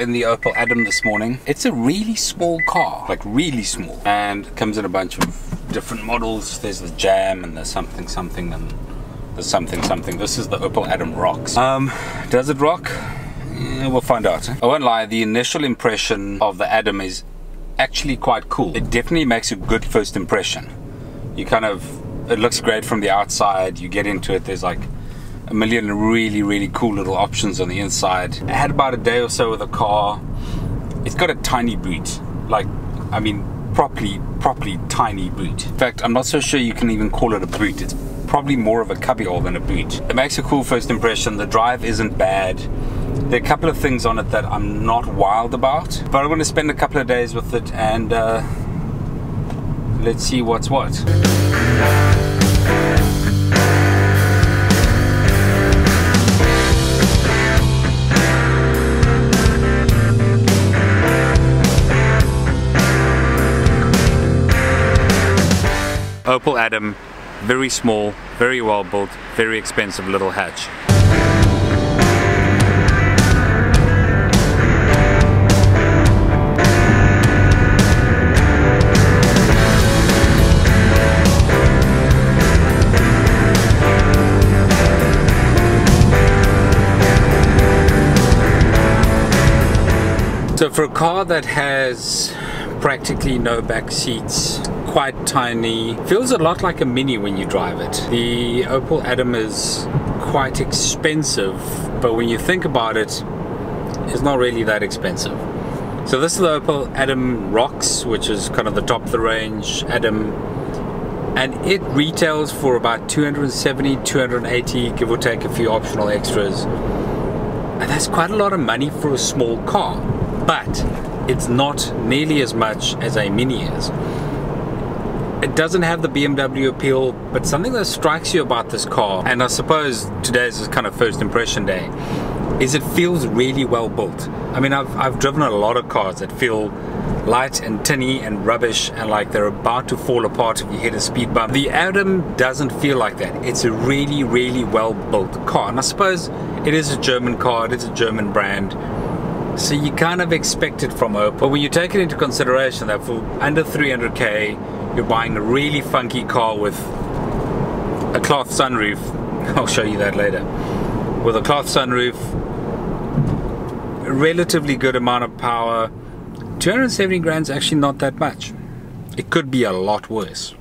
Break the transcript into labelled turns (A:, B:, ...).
A: in the Opel Adam this morning. It's a really small car, like really small, and it comes in a bunch of different models. There's the Jam and the something something and the something something. This is the Opel Adam Rocks. Does it rock? Yeah, we'll find out. I won't lie, the initial impression of the Adam is actually quite cool. It definitely makes a good first impression. You kind of, it looks great from the outside. You get into it, there's like a million really cool little options on the inside. I had about a day or so with the car. It's got a tiny boot, like, I mean, properly tiny boot. In fact, I'm not so sure you can even call it a boot. It's probably more of a cubbyhole than a boot. It makes a cool first impression. The drive isn't bad. There are a couple of things on it that I'm not wild about, but I want to spend a couple of days with it and let's see what's what. Opel Adam, very small, very well built, very expensive little hatch. So for a car that has practically no back seats, quite tiny, feels a lot like a Mini when you drive it. The Opel Adam is quite expensive, but when you think about it, it's not really that expensive. So this is the Opel Adam Rocks, which is kind of the top of the range Adam, and it retails for about 270, 280, give or take a few optional extras. And that's quite a lot of money for a small car, but it's not nearly as much as a Mini is. It doesn't have the BMW appeal, but something that strikes you about this car, and I suppose today's is kind of first impression day, is it feels really well built. I mean, I've driven a lot of cars that feel light and tinny and rubbish and like they're about to fall apart if you hit a speed bump. The Adam doesn't feel like that. It's a really well built car, and I suppose it is a German car, it is a German brand, so you kind of expect it from Opel. But when you take it into consideration that for under 300k you're buying a really funky car with a cloth sunroof, I'll show you that later, with a cloth sunroof, a relatively good amount of power, 270 grand's actually not that much. It could be a lot worse.